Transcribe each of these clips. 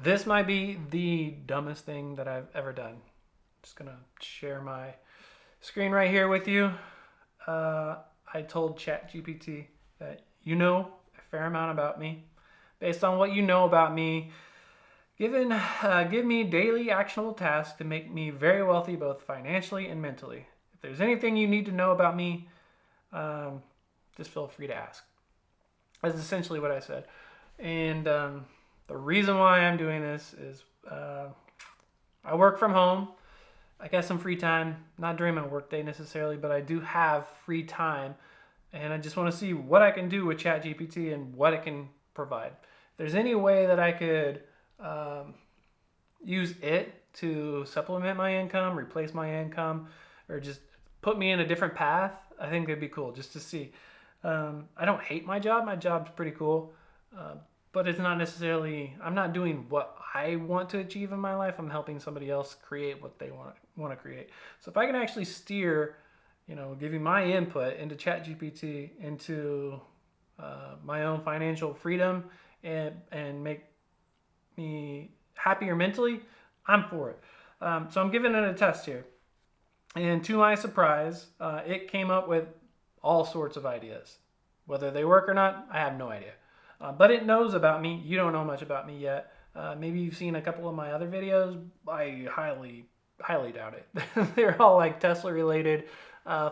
This might be the dumbest thing that I've ever done. Just gonna share my screen right here with you. Uh, I told ChatGPT that you know a fair amount about me. Based on what you know about me, give me daily actionable tasks to make me very wealthy, both financially and mentally. If there's anything you need to know about me, um, just feel free to ask. That's essentially what I said. And the reason why I'm doing this is I work from home. I got some free time, not during my workday necessarily, but I do have free time. And I just want to see what I can do with ChatGPT and what it can provide. If there's any way that I could um, use it to supplement my income, replace my income, or just put me in a different path, I think it'd be cool just to see. I don't hate my job. My job's pretty cool, uh, but it's not necessarily. I'm not doing what I want to achieve in my life. I'm helping somebody else create what they want to create. So if I can actually steer, giving my input into ChatGPT into my own financial freedom and make me happier mentally, I'm for it. So I'm giving it a test here. And to my surprise, it came up with all sorts of ideas. Whether they work or not, I have no idea. But it knows about me. You don't know much about me yet. Maybe you've seen a couple of my other videos. I highly doubt it. They're all like Tesla related,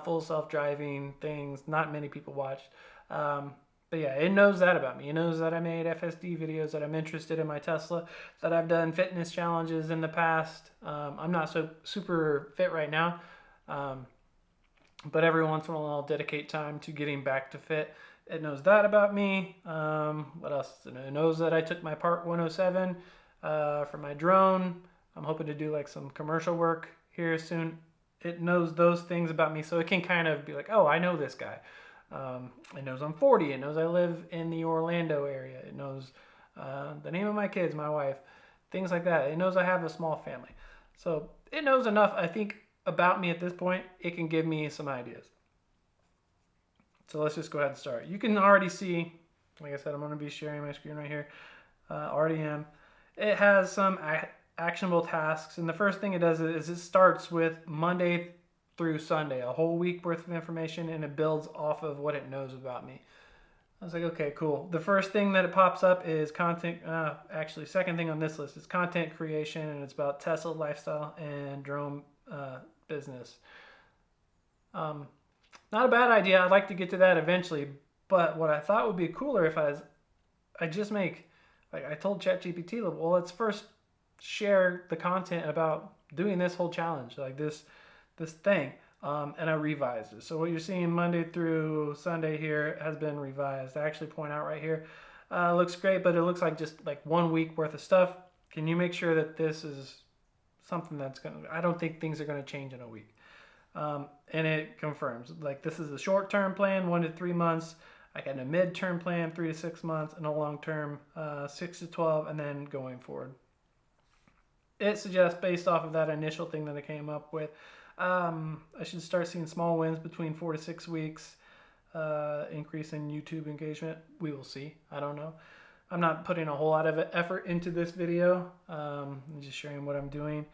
full self driving things. Not many people watch. But yeah, it knows that about me. It knows that I made FSD videos, that I'm interested in my Tesla, that I've done fitness challenges in the past. I'm not so super fit right now, um, but every once in a while I'll dedicate time to getting back to fit. It knows that about me. What else? It knows that I took my Part 107 for my drone. I'm hoping to do like some commercial work here soon. It knows those things about me, so it can kind of be like, oh, I know this guy. It knows I'm 40. It knows I live in the Orlando area. It knows the name of my kids, my wife, things like that. It knows I have a small family. So it knows enough, I think, about me at this point. It can give me some ideas. So let's just go ahead and start. You can already see, like I said, I'm going to be sharing my screen right here. Already am. It has some actionable tasks. And the first thing it does is it starts with Monday through Sunday, a whole week worth of information, and it builds off of what it knows about me. I was like, okay, cool. The first thing that it pops up is content. Actually, second thing on this list is content creation, and it's about Tesla lifestyle and drone business. Not a bad idea. I'd like to get to that eventually. But what I thought would be cooler if I just make, like I told ChatGPT, well, let's first share the content about doing this whole challenge, like this thing. And I revised it. So what you're seeing Monday through Sunday here has been revised. I actually point out right here. Looks great, but it looks like just like 1 week worth of stuff. Can you make sure that this is something that's going to, I don't think things are going to change in a week. And it confirms, like this is a short-term plan, 1 to 3 months. I got a mid-term plan, 3 to 6 months, and a long-term, 6 to 12, and then going forward. It suggests, based off of that initial thing that I came up with, I should start seeing small wins between 4 to 6 weeks, increase in YouTube engagement. We will see. I don't know. I'm not putting a whole lot of effort into this video. I'm just sharing what I'm doing.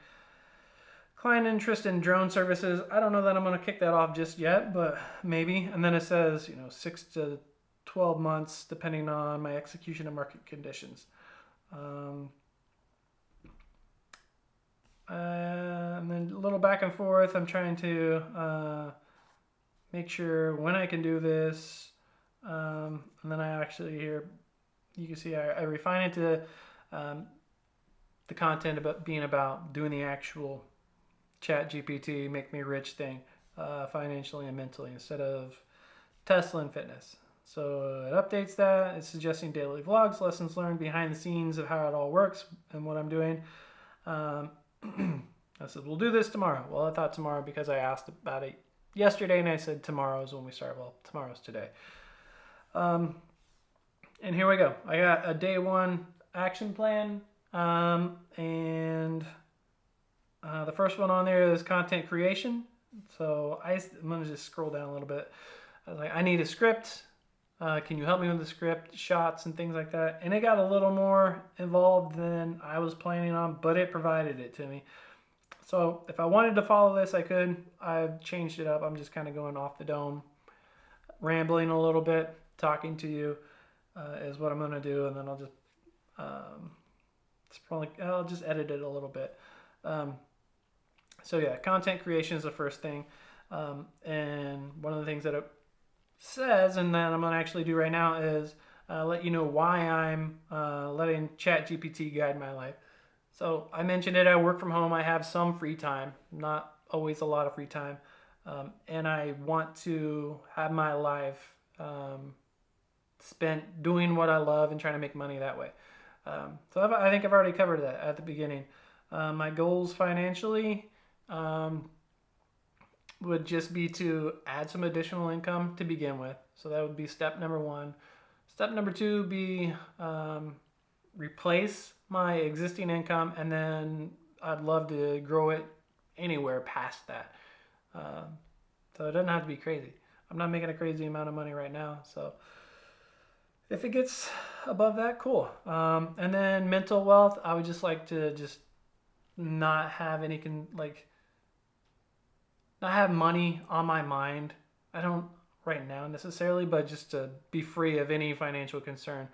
Client interest in drone services. I don't know that I'm going to kick that off just yet, but maybe. And then it says, 6 to 12 months, depending on my execution and market conditions. And then a little back and forth. I'm trying to make sure when I can do this. And then I actually here, you can see I refine it to the content about being about doing the actual ChatGPT make me rich thing, financially and mentally, instead of Tesla and fitness. So it updates that. It's suggesting daily vlogs, lessons learned, behind the scenes of how it all works and what I'm doing. I said, we'll do this tomorrow. Well, I thought tomorrow because I asked about it yesterday and I said tomorrow is when we start. Well, tomorrow's today. And here we go. I got a day 1 action plan. And the first one on there is content creation. So I'm going to just scroll down a little bit. I was like, I need a script. Can you help me with the script, shots, and things like that? And it got a little more involved than I was planning on, but it provided it to me. So if I wanted to follow this, I could. I've changed it up. I'm just kind of going off the dome, rambling a little bit, talking to you is what I'm going to do, and then um, I'll just edit it a little bit. Um, so yeah, content creation is the first thing, and one of the things that it says, and that I'm going to actually do right now, is let you know why I'm letting ChatGPT guide my life. So I mentioned it. I work from home. I have some free time, not always a lot of free time, and I want to have my life spent doing what I love and trying to make money that way. I think I've already covered that at the beginning. My goals financially would just be to add some additional income to begin with. So that would be step number one. Step number two would be replace my existing income, and then I'd love to grow it anywhere past that. So it doesn't have to be crazy. I'm not making a crazy amount of money right now, so if it gets above that, cool. And then mental wealth, I would just like to just not have not have money on my mind. I don't right now necessarily, but just to be free of any financial concern.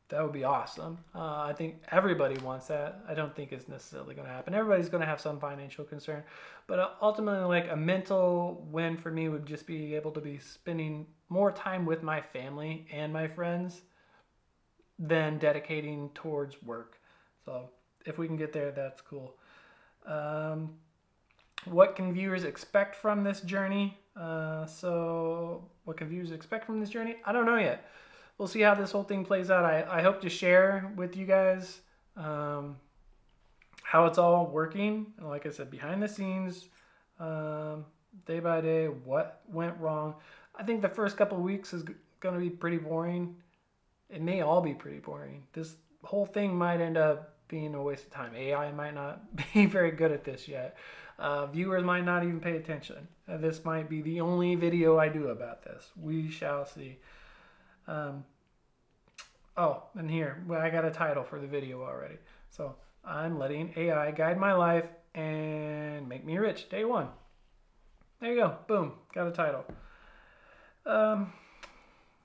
That would be awesome. I think everybody wants that. I don't think it's necessarily going to happen. Everybody's going to have some financial concern, but ultimately, like a mental win for me would just be able to be spending more time with my family and my friends than dedicating towards work. So if we can get there, that's cool. What can viewers expect from this journey? What can viewers expect from this journey? I don't know yet. We'll see how this whole thing plays out. I hope to share with you guys how it's all working. And like I said, behind the scenes, day by day, what went wrong. I think the first couple of weeks is going to be pretty boring. It may all be pretty boring. This whole thing might end up being a waste of time. AI might not be very good at this yet. Viewers might not even pay attention. This might be the only video I do about this. We shall see. And here, I got a title for the video already. So I'm letting AI guide my life and make me rich. Day one. There you go. Boom. Got a title.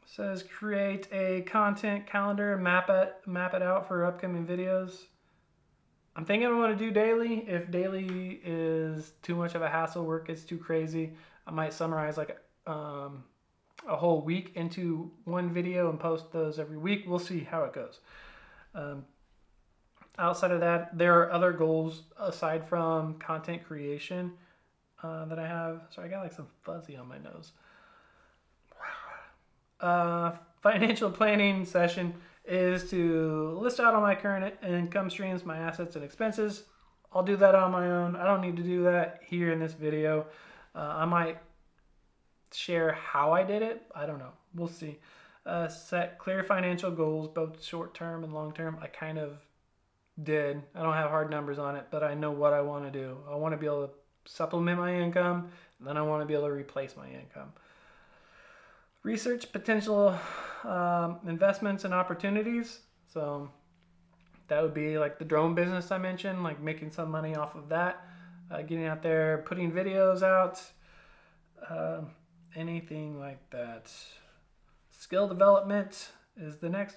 Says create a content calendar, map it out for upcoming videos. I'm thinking I want to do daily. If daily is too much of a hassle, work gets too crazy, I might summarize like a whole week into one video and post those every week. We'll see how it goes. Outside of that, there are other goals aside from content creation that I have. Sorry, I got like some fuzzy on my nose. Financial planning session is to list out all my current income streams, my assets and expenses. I'll do that on my own. I don't need to do that here in this video. I might share how I did it. I don't know. We'll see. Set clear financial goals, both short term and long term. I kind of did. I don't have hard numbers on it, but I know what I want to do. I want to be able to supplement my income, and then I want to be able to replace my income. Research potential investments and opportunities. So that would be like the drone business I mentioned, like making some money off of that, getting out there, putting videos out, anything like that. Skill development is the next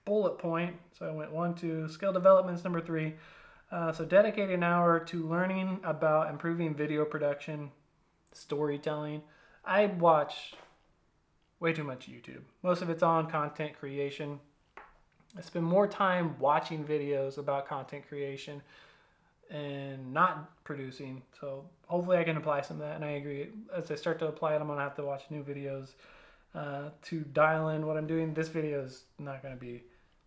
bullet point. So I went 1, 2, skill development's number 3. So dedicate an hour to learning about improving video production, storytelling. I watch way too much YouTube. Most of it's on content creation. I spend more time watching videos about content creation and not producing. So hopefully I can apply some of that. And I agree. As I start to apply it, I'm going to have to watch new videos to dial in what I'm doing. This video is not going to be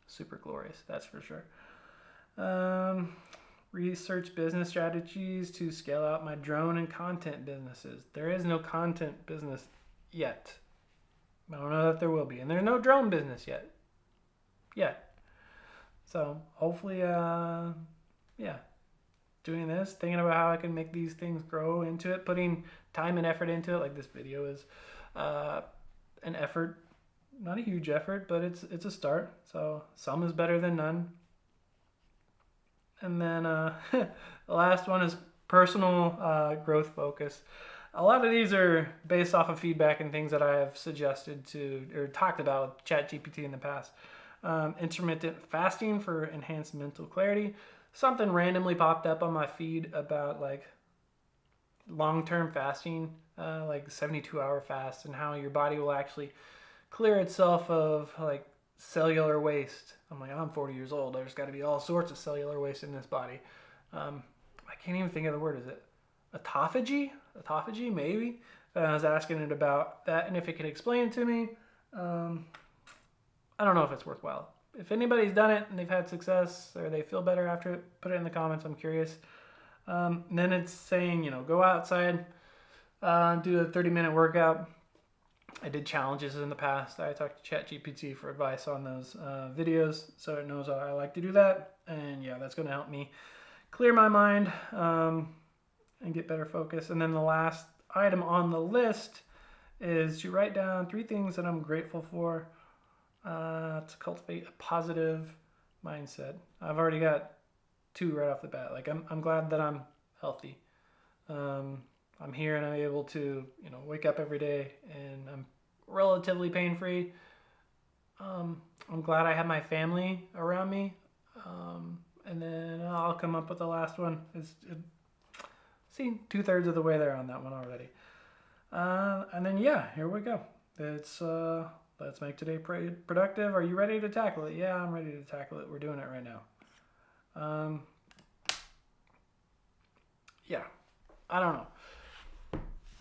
super glorious. That's for sure. Research business strategies to scale out my drone and content businesses. There is no content business yet. I don't know that there will be. And there's no drone business yet. So hopefully, doing this, thinking about how I can make these things grow into it, putting time and effort into it like this video is. an effort, not a huge effort, but it's a start. So some is better than none. And then the last one is personal growth focus. A lot of these are based off of feedback and things that I have suggested to or talked about with ChatGPT in the past. Intermittent fasting for enhanced mental clarity. Something randomly popped up on my feed about like long-term fasting, like 72-hour fast, and how your body will actually clear itself of like cellular waste. I'm like, I'm 40 years old. There's got to be all sorts of cellular waste in this body. I can't even think of the word. Is it autophagy? Autophagy, maybe. I was asking it about that and if it could explain it to me. I don't know if it's worthwhile. If anybody's done it and they've had success or they feel better after it, put it in the comments. I'm curious. And then it's saying, go outside, do a 30-minute workout. I did challenges in the past. I talked to ChatGPT for advice on those videos, so it knows I like to do that. And yeah, that's going to help me clear my mind and get better focus. And then the last item on the list is to write down 3 things that I'm grateful for to cultivate a positive mindset. I've already got 2 right off the bat. Like I'm glad that I'm healthy. I'm here and I'm able to, wake up every day and I'm relatively pain-free. I'm glad I have my family around me. And then I'll come up with the last one. See, 2/3 of the way there on that one already. And then, yeah, here we go. It's, let's make today productive. Are you ready to tackle it? Yeah, I'm ready to tackle it. We're doing it right now. Yeah, I don't know.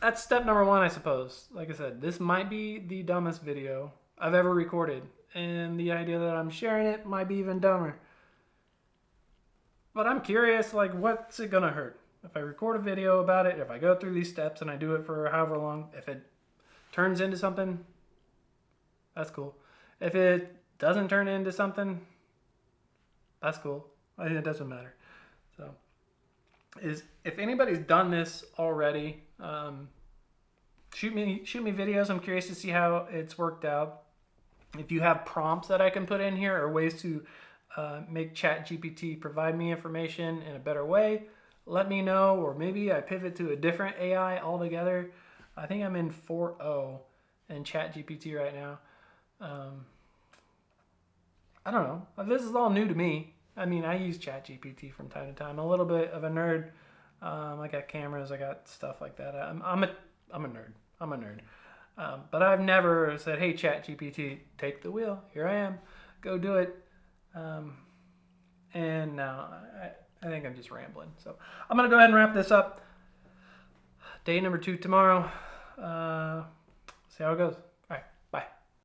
That's step number 1, I suppose. Like I said, this might be the dumbest video I've ever recorded. And the idea that I'm sharing it might be even dumber. But I'm curious, like, what's it gonna hurt? If I record a video about it, if I go through these steps and I do it for however long, if it turns into something, that's cool. If it doesn't turn into something, that's cool. It doesn't matter. So, if anybody's done this already, shoot me videos. I'm curious to see how it's worked out. If you have prompts that I can put in here or ways to make ChatGPT provide me information in a better way, let me know. Or maybe I pivot to a different AI altogether. I think I'm in 4.0 in ChatGPT right now. I don't know. This is all new to me. I mean, I use ChatGPT from time to time. I'm a little bit of a nerd. I got cameras. I got stuff like that. I'm a nerd. I'm a nerd. But I've never said, "Hey, ChatGPT, take the wheel. Here I am. Go do it." And now I think I'm just rambling. So I'm gonna go ahead and wrap this up. Day number 2 tomorrow. See how it goes.